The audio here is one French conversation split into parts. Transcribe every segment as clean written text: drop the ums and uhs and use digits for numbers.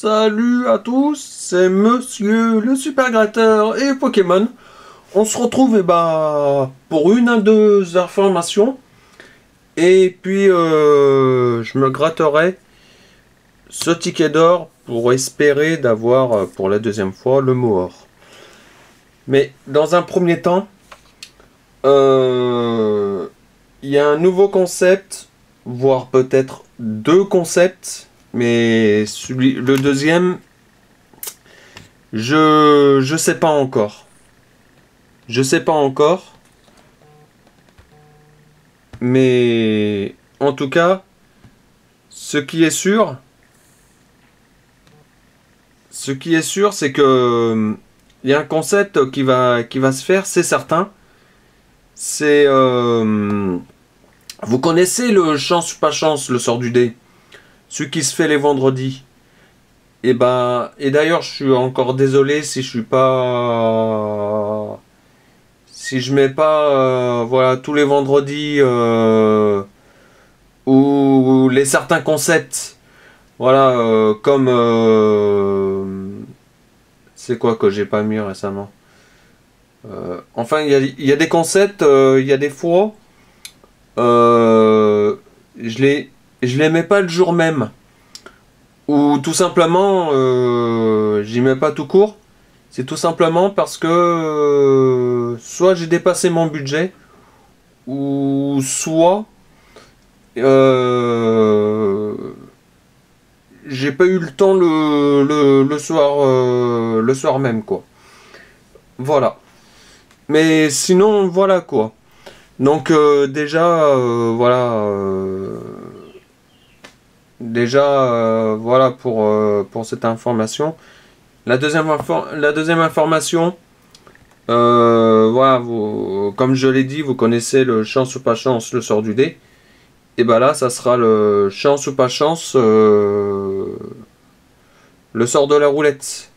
Salut à tous, c'est Monsieur le Super Gratteur et Pokémon. On se retrouve pour une à deux informations. Et puis je me gratterai ce ticket d'or pour espérer d'avoir pour la deuxième fois le mot or. Mais dans un premier temps, il y a un nouveau concept, voire peut-être deux concepts. Mais le deuxième, je sais pas encore. Je sais pas encore. Mais en tout cas, ce qui est sûr, c'est que il y a un concept qui va se faire, c'est certain. C'est vous connaissez le chance ou pas chance, le sort du dé, celui qui se fait les vendredis. Et d'ailleurs, je suis encore désolé si je suis pas, si je mets pas, voilà, tous les vendredis ou les certains concepts, voilà, comme c'est quoi que j'ai pas mis récemment. Enfin, il y a des concepts, il y a des fois, je les mets pas le jour même. Ou tout simplement, j'y mets pas tout court. C'est tout simplement parce que soit j'ai dépassé mon budget, ou soit j'ai pas eu le temps le soir même, quoi. Voilà. Mais sinon, voilà quoi. Donc voilà pour cette information. La deuxième information, voilà, comme je l'ai dit, vous connaissez le chance ou pas chance, le sort du dé. Et là, ça sera le chance ou pas chance, le sort de la roulette.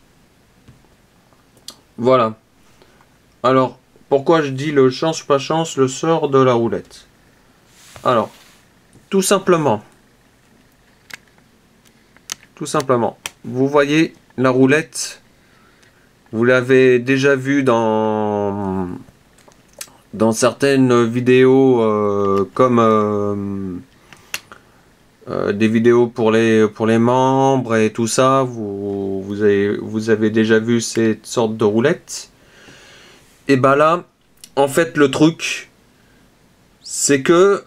Voilà. Alors, pourquoi je dis le chance ou pas chance, le sort de la roulette? Alors, tout simplement, vous voyez la roulette, vous l'avez déjà vu dans certaines vidéos comme des vidéos pour les membres et tout ça. Vous avez déjà vu cette sorte de roulette. Et là, en fait, le truc, c'est que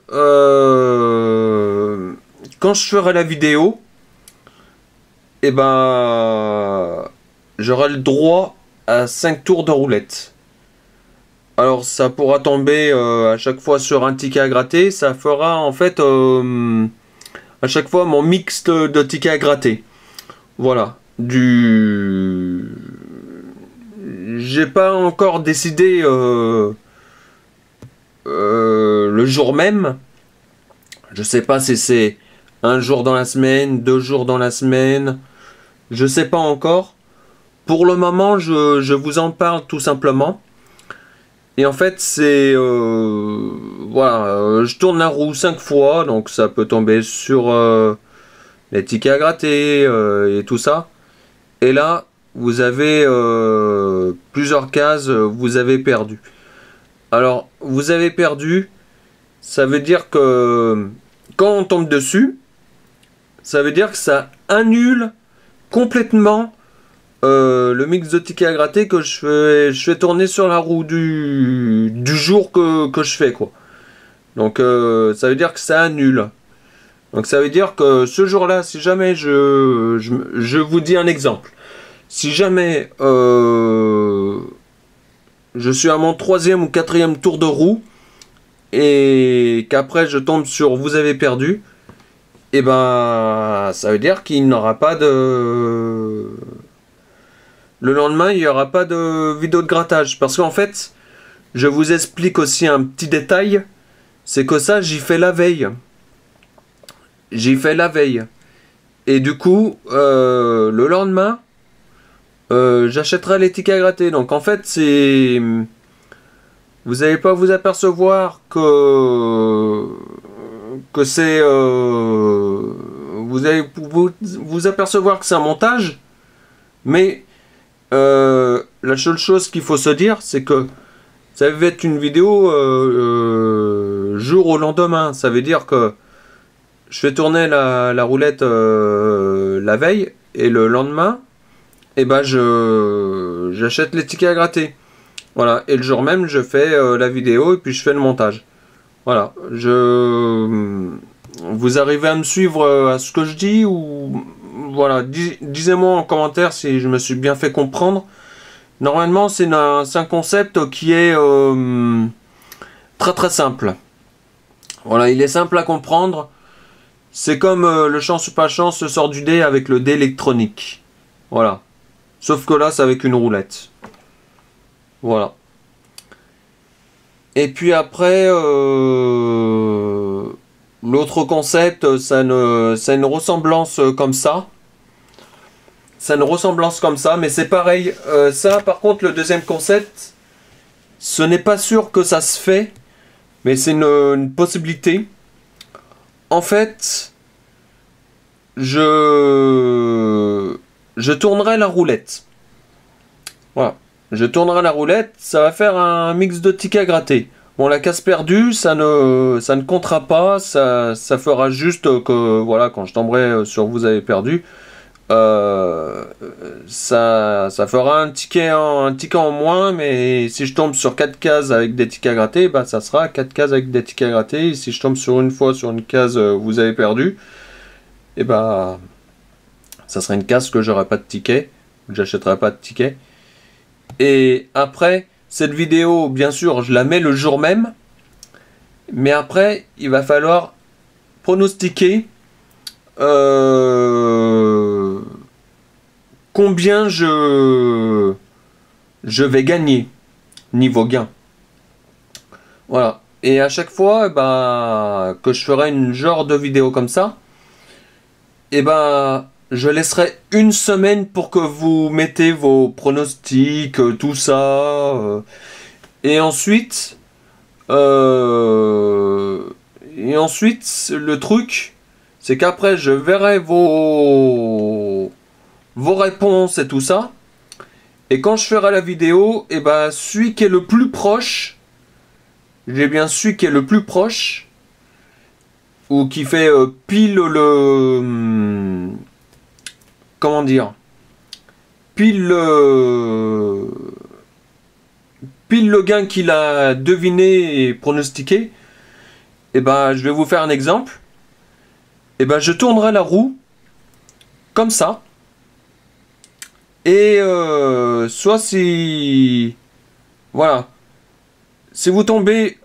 quand je ferai la vidéo, j'aurai le droit à 5 tours de roulette. Alors ça pourra tomber à chaque fois sur un ticket à gratter. Ça fera en fait à chaque fois mon mix de tickets à gratter. Voilà. J'ai pas encore décidé le jour même. Je sais pas si c'est un jour dans la semaine, 2 jours dans la semaine. Je sais pas encore. Pour le moment, je vous en parle tout simplement. Et en fait, c'est voilà, je tourne la roue 5 fois, donc ça peut tomber sur les tickets à gratter et tout ça. Et là, vous avez plusieurs cases, vous avez perdu. Alors, vous avez perdu, ça veut dire que quand on tombe dessus, ça veut dire que ça annule complètement le mix de tickets à gratter que je fais tourner sur la roue du jour que je fais, quoi. Donc ça veut dire que ça annule. Donc ça veut dire que ce jour-là, si jamais je vous dis un exemple. Si jamais je suis à mon 3e ou 4e tour de roue et qu'après je tombe sur vous avez perdu, et ça veut dire qu'il n'aura pas de... Le lendemain, il n'y aura pas de vidéo de grattage. Parce qu'en fait, je vous explique aussi un petit détail. C'est que ça, j'y fais la veille. Et du coup, le lendemain, j'achèterai les tickets à gratter. Donc en fait, c'est... Vous n'allez pas vous apercevoir que c'est... vous vous allez vous apercevoir que c'est un montage, mais la seule chose qu'il faut se dire, c'est que ça va être une vidéo jour au lendemain. Ça veut dire que je fais tourner la roulette la veille, et le lendemain, et ben j'achète les tickets à gratter. Voilà, et le jour même, je fais la vidéo et puis je fais le montage. Voilà, vous arrivez à me suivre à ce que je dis, ou voilà, disez-moi en commentaire si je me suis bien fait comprendre. Normalement, c'est un concept qui est très très simple. Voilà, il est simple à comprendre. C'est comme le chance ou pas chance sort du dé avec le dé électronique. Voilà. Sauf que là, c'est avec une roulette. Voilà. Et puis après, l'autre concept, ça a une ressemblance comme ça. Ça a une ressemblance comme ça, mais c'est pareil. Ça, par contre, le deuxième concept, ce n'est pas sûr que ça se fait, mais c'est une possibilité. En fait, je tournerai la roulette. Voilà. Je tournerai la roulette, ça va faire un mix de tickets à gratter. Bon, la case perdue, ça ne comptera pas, ça fera juste que, voilà, quand je tomberai sur vous avez perdu, ça fera un ticket en moins, mais si je tombe sur 4 cases avec des tickets à gratter, bah, ça sera 4 cases avec des tickets à gratter. Et si je tombe sur une case vous avez perdu, et bah, ça sera une case que j'aurai pas de ticket, j'achèterai pas de ticket. Et après, cette vidéo, bien sûr, je la mets le jour même. Mais après, il va falloir pronostiquer combien je vais gagner niveau gain. Voilà. Et à chaque fois, bah, que je ferai une genre de vidéo comme ça, et bah, je laisserai une semaine pour que vous mettez vos pronostics, tout ça. Et ensuite, le truc, c'est qu'après, je verrai vos réponses et tout ça. Et quand je ferai la vidéo, et ben, celui qui est le plus proche, j'ai bien celui qui est le plus proche, ou qui fait pile le... comment dire, pile le gain qu'il a deviné et pronostiqué, et ben je vais vous faire un exemple. Et ben je tournerai la roue comme ça, et soit si, voilà, si vous tombez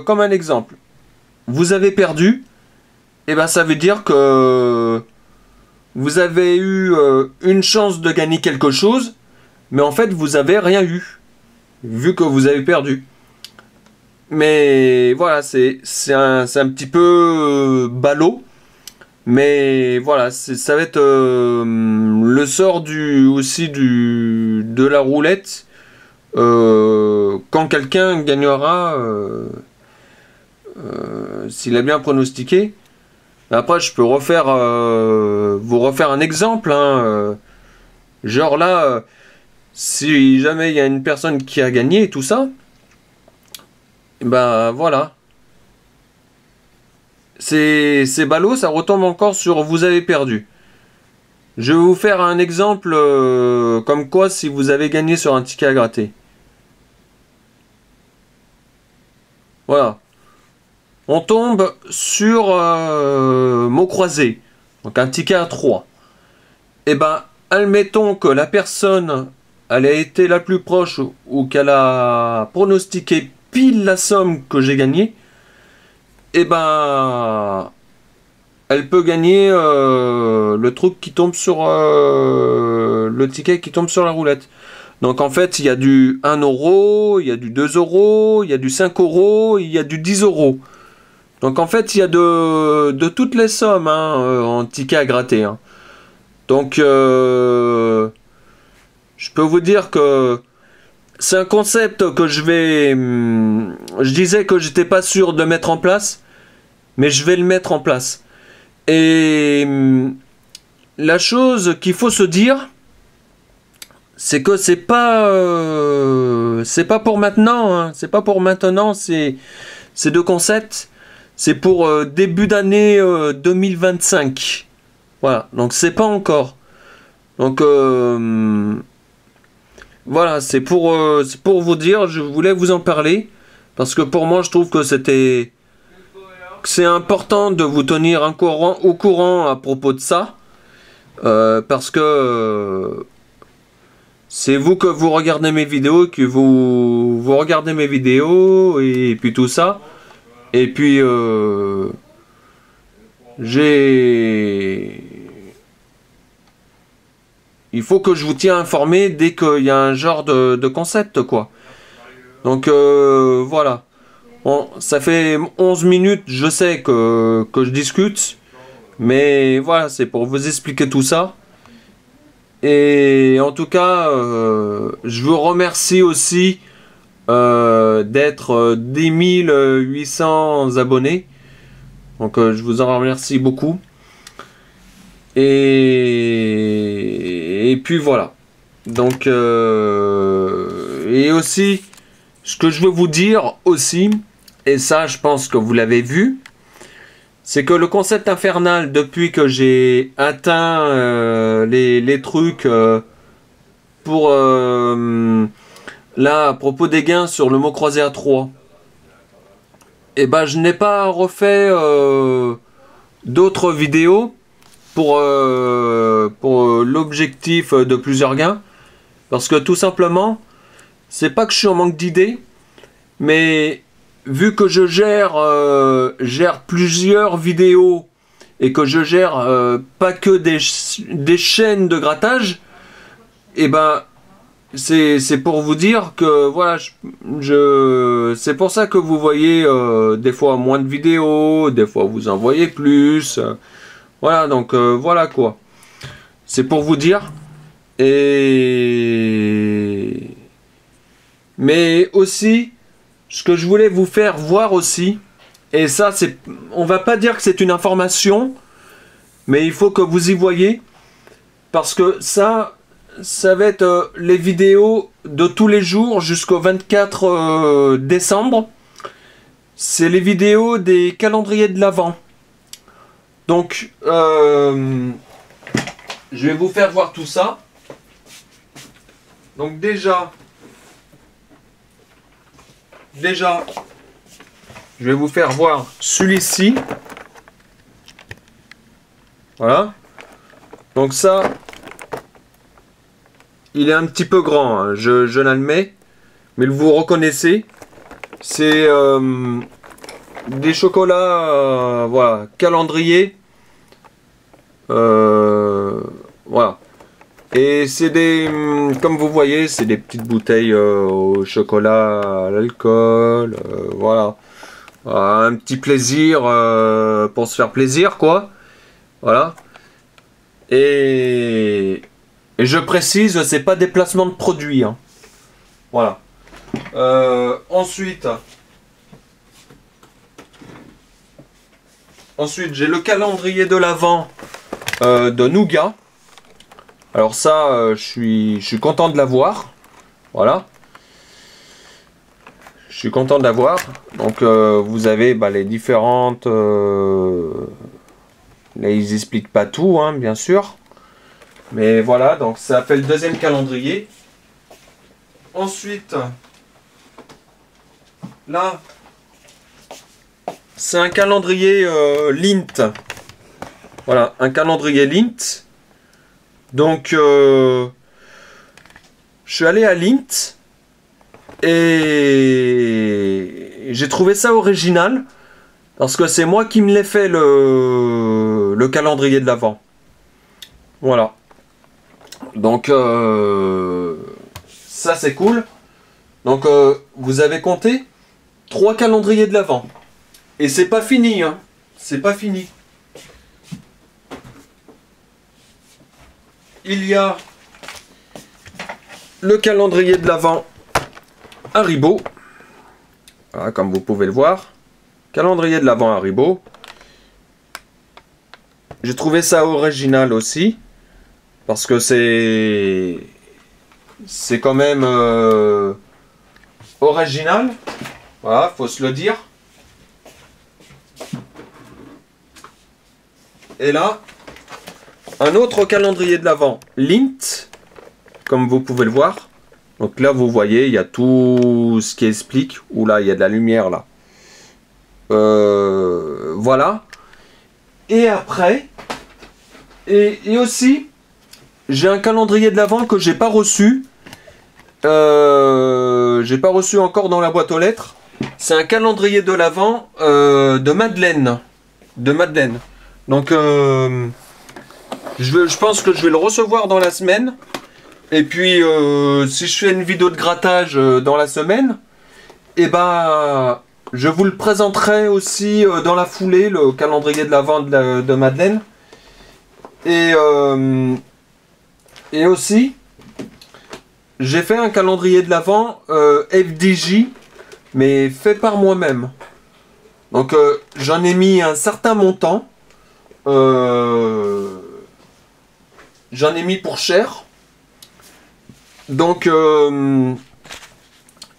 comme un exemple, vous avez perdu, et ben ça veut dire que vous avez eu une chance de gagner quelque chose, mais en fait vous avez rien eu, vu que vous avez perdu. Mais voilà, c'est un petit peu ballot, mais voilà, ça va être le sort de la roulette quand quelqu'un gagnera, s'il a bien pronostiqué. Après, je peux vous refaire un exemple, hein, genre là, si jamais il y a une personne qui a gagné et tout ça, ben voilà. C'est ballot, ça retombe encore sur vous avez perdu. Je vais vous faire un exemple comme quoi si vous avez gagné sur un ticket à gratter. Voilà. On tombe sur mot croisé, donc un ticket à 3. Et ben, admettons que la personne, elle a été la plus proche ou qu'elle a pronostiqué pile la somme que j'ai gagnée. Et ben, elle peut gagner le truc qui tombe sur le ticket qui tombe sur la roulette. Donc en fait, il y a du 1 euro, il y a du 2 euros, il y a du 5 euros, il y a du 10 euros. Donc en fait, il y a de toutes les sommes hein, en tickets à gratter. Hein. Donc je peux vous dire que c'est un concept que je disais que j'étais pas sûr de mettre en place, mais je vais le mettre en place. Et la chose qu'il faut se dire, c'est que c'est pas pour maintenant, hein. C'est pas pour maintenant, ces deux concepts. C'est pour début d'année 2025. Voilà, donc c'est pas encore. Donc voilà, c'est pour vous dire, je voulais vous en parler. Parce que pour moi, je trouve que c'est important de vous tenir au courant à propos de ça. Parce que c'est vous que vous regardez mes vidéos, que vous regardez mes vidéos, et puis tout ça. Et puis, il faut que je vous tienne informé dès qu'il y a un genre de concept, quoi. Donc, voilà. Bon, ça fait 11 minutes, je sais que je discute. Mais voilà, c'est pour vous expliquer tout ça. Et en tout cas, je vous remercie aussi d'être 10 800 abonnés. Donc je vous en remercie beaucoup. Et puis voilà. Donc et aussi, ce que je veux vous dire aussi, et ça je pense que vous l'avez vu, c'est que le concept infernal, depuis que j'ai atteint les trucs pour là, à propos des gains sur le mot croisé à 3, et ben je n'ai pas refait d'autres vidéos pour l'objectif de plusieurs gains, parce que tout simplement, c'est pas que je suis en manque d'idées, mais vu que je gère plusieurs vidéos et que je gère pas que des chaînes de grattage, et ben c'est pour vous dire que voilà, c'est pour ça que vous voyez des fois moins de vidéos, des fois vous en voyez plus. Voilà, donc voilà quoi. C'est pour vous dire. Mais aussi, ce que je voulais vous faire voir aussi, et ça on va pas dire que c'est une information, mais il faut que vous y voyez, parce que ça va être les vidéos de tous les jours jusqu'au 24 décembre. C'est les vidéos des calendriers de l'Avent. Donc, je vais vous faire voir tout ça. Donc déjà, je vais vous faire voir celui-ci. Voilà. Donc ça, il est un petit peu grand, hein, je l'admets, mais vous reconnaissez, c'est des chocolats, voilà, calendrier, voilà, et c'est comme vous voyez, c'est des petites bouteilles au chocolat, à l'alcool, voilà. Voilà, un petit plaisir pour se faire plaisir, quoi, voilà, et je précise, c'est pas des placements de produits, hein. Voilà. Ensuite, j'ai le calendrier de l'Avent de Nougat. Alors ça, je suis content de l'avoir. Voilà. Je suis content de l'avoir. Donc vous avez les différentes... Là, ils expliquent pas tout, hein, bien sûr. Mais voilà, donc ça fait le deuxième calendrier. Ensuite, là, c'est un calendrier Lindt. Voilà, un calendrier Lindt. Donc, je suis allé à Lindt et j'ai trouvé ça original parce que c'est moi qui me l'ai fait le calendrier de l'Avent. Voilà. Donc, ça c'est cool. Donc, vous avez compté 3 calendriers de l'Avent. Et c'est pas fini, hein. C'est pas fini. Il y a le calendrier de l'Avent Haribo. Voilà, comme vous pouvez le voir. Calendrier de l'Avent Haribo. J'ai trouvé ça original aussi. parce que c'est quand même original. Voilà, faut se le dire. Et là, un autre calendrier de l'Avent, Lint, comme vous pouvez le voir. Donc là, vous voyez, il y a tout ce qui explique. Oula, il y a de la lumière là. Voilà. Et après, et aussi, j'ai un calendrier de l'Avent que j'ai pas reçu. J'ai pas reçu encore dans la boîte aux lettres. C'est un calendrier de l'Avent de Madeleine. Donc, je pense que je vais le recevoir dans la semaine. Et puis, si je fais une vidéo de grattage dans la semaine, et ben, je vous le présenterai aussi dans la foulée, le calendrier de l'Avent de Madeleine. Et aussi, j'ai fait un calendrier de l'Avent FDJ, mais fait par moi-même. Donc, j'en ai mis un certain montant. J'en ai mis pour cher. Donc, il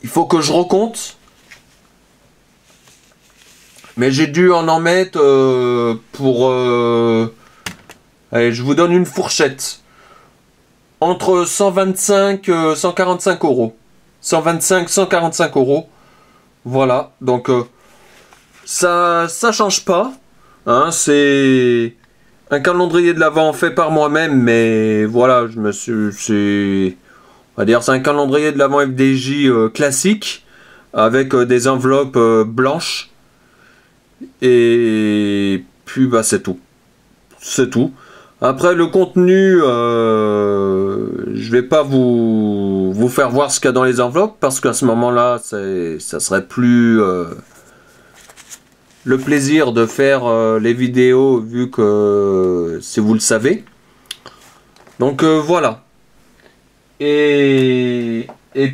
faut que je recompte. Mais j'ai dû en mettre pour... allez, je vous donne une fourchette. Entre 125 et 145 euros. 125, 145 euros. Voilà. Donc, ça change pas. Hein, c'est un calendrier de l'Avent fait par moi-même. Mais voilà, je me suis... On va dire c'est un calendrier de l'Avent FDJ classique. Avec des enveloppes blanches. Et puis bah c'est tout. C'est tout. Après le contenu, je vais pas vous faire voir ce qu'il y a dans les enveloppes parce qu'à ce moment-là, ça serait plus le plaisir de faire les vidéos vu que si vous le savez. Donc voilà. Et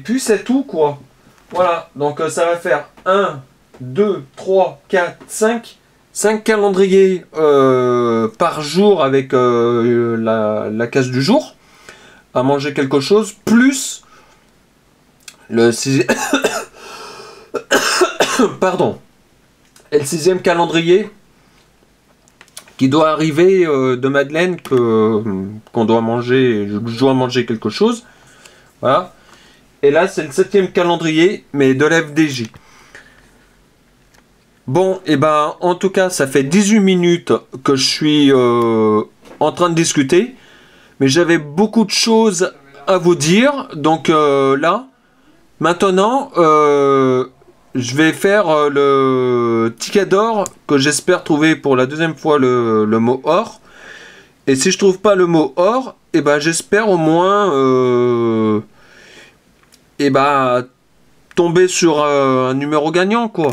puis c'est tout quoi. Voilà. Donc ça va faire 1, 2, 3, 4, 5 calendriers par jour avec la case du jour à manger quelque chose, plus le 6... Pardon. Et le 6e calendrier qui doit arriver de Madeleine qu'on doit manger, je dois manger quelque chose. Voilà. Et là c'est le 7e calendrier mais de l'FDJ. Bon, et ben, en tout cas, ça fait 18 minutes que je suis en train de discuter. Mais j'avais beaucoup de choses à vous dire. Donc là, maintenant, je vais faire le ticket d'or que j'espère trouver pour la deuxième fois le mot or. Et si je trouve pas le mot or, et ben, j'espère au moins et ben, tomber sur un numéro gagnant, quoi.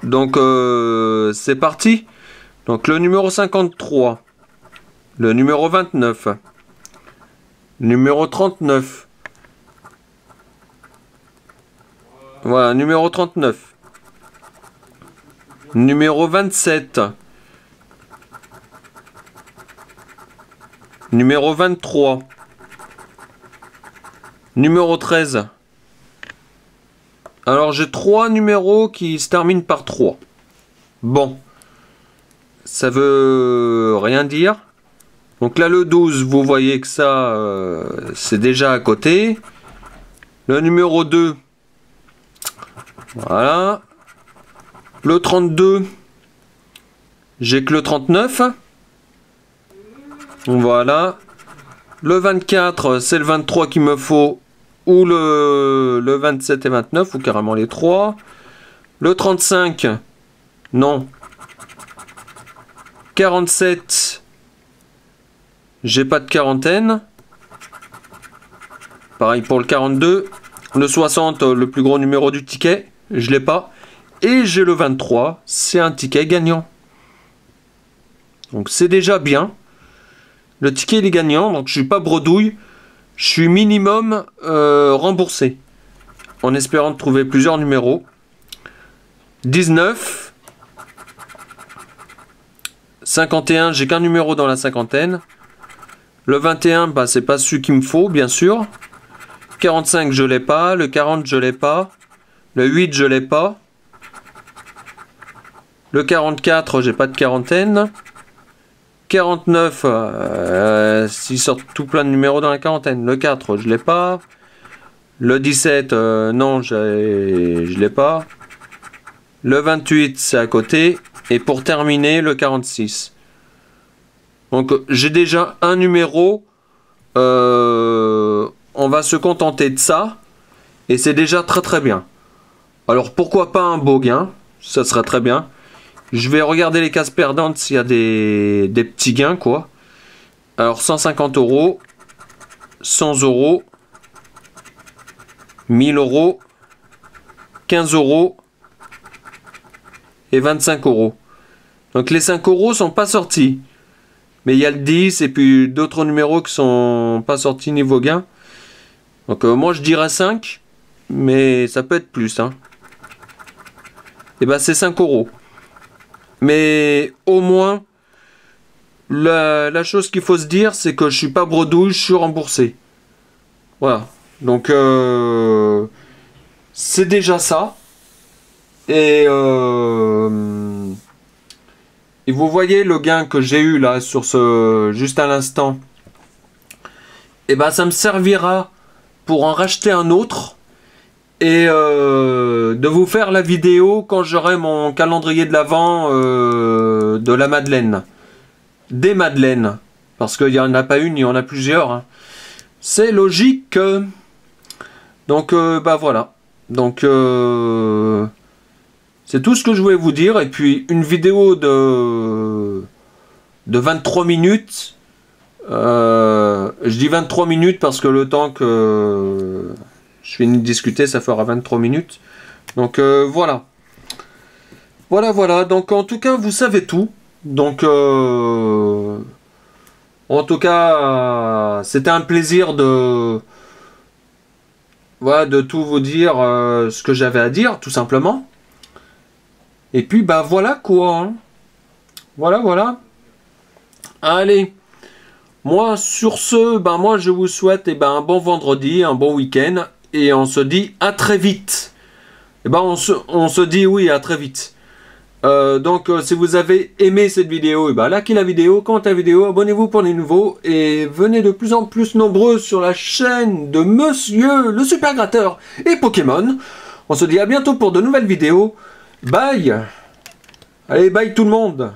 Donc c'est parti. Donc le numéro 53, le numéro 29, numéro 39. Voilà, numéro 39. Numéro 27. Numéro 23. Numéro 13. Alors j'ai 3 numéros qui se terminent par 3. Bon. Ça veut rien dire. Donc là le 12, vous voyez que ça, c'est déjà à côté. Le numéro 2. Voilà. Le 32. J'ai que le 39. Voilà. Le 24, c'est le 23 qu'il me faut. Ou le 27 et 29, ou carrément les 3. Le 35, non. 47, j'ai pas de quarantaine. Pareil pour le 42. Le 60, le plus gros numéro du ticket, je l'ai pas. Et j'ai le 23, c'est un ticket gagnant. Donc c'est déjà bien. Le ticket il est gagnant, donc je suis pas bredouille. Je suis minimum remboursé. En espérant trouver plusieurs numéros. 19. 51, j'ai qu'un numéro dans la cinquantaine. Le 21, bah, c'est pas celui qu'il me faut, bien sûr. 45, je l'ai pas. Le 40, je l'ai pas. Le 8, je l'ai pas. Le 44, j'ai pas de quarantaine. 49, s'il sort tout plein de numéros dans la quarantaine. Le 4, je l'ai pas. Le 17, non, je l'ai pas. Le 28, c'est à côté. Et pour terminer, le 46. Donc, j'ai déjà un numéro. On va se contenter de ça. Et c'est déjà très très bien. Alors, pourquoi pas un beau gain? Ça serait très bien. Je vais regarder les cases perdantes s'il y a des petits gains, quoi. Alors, 150 €, 100 €, 1000 €, 15 € et 25 €. Donc, les 5 € sont pas sortis. Mais il y a le 10 et puis d'autres numéros qui sont pas sortis niveau gain. Donc, moi, je dirais 5. Mais ça peut être plus, hein. Et ben, c'est 5 €. Mais au moins, la chose qu'il faut se dire, c'est que je suis pas bredouille, je suis remboursé. Voilà. Donc, c'est déjà ça. Et vous voyez le gain que j'ai eu là, sur ce, juste à l'instant. Et ben, ça me servira pour en racheter un autre. Et de vous faire la vidéo quand j'aurai mon calendrier de l'Avent de la Madeleine. Des Madeleines. Parce qu'il n'y en a pas une, il y en a plusieurs. Hein. C'est logique. Donc, bah voilà. Donc, c'est tout ce que je voulais vous dire. Et puis, une vidéo de 23 minutes. Je dis 23 minutes parce que le temps que je finis de discuter, ça fera 23 minutes. Donc, voilà. Voilà. Donc, en tout cas, vous savez tout. Donc, en tout cas, c'était un plaisir de tout vous dire ce que j'avais à dire, tout simplement. Et puis, bah voilà quoi. Hein. Voilà. Allez. Moi, sur ce, ben moi, je vous souhaite un bon vendredi, un bon week-end. Et on se dit à très vite. Et ben, on se dit oui, à très vite. Donc si vous avez aimé cette vidéo, likez la vidéo, commentez la vidéo, abonnez-vous pour les nouveaux et venez de plus en plus nombreux sur la chaîne de Monsieur le Super Gratteur et Pokémon. On se dit à bientôt pour de nouvelles vidéos. Bye. Allez, bye tout le monde.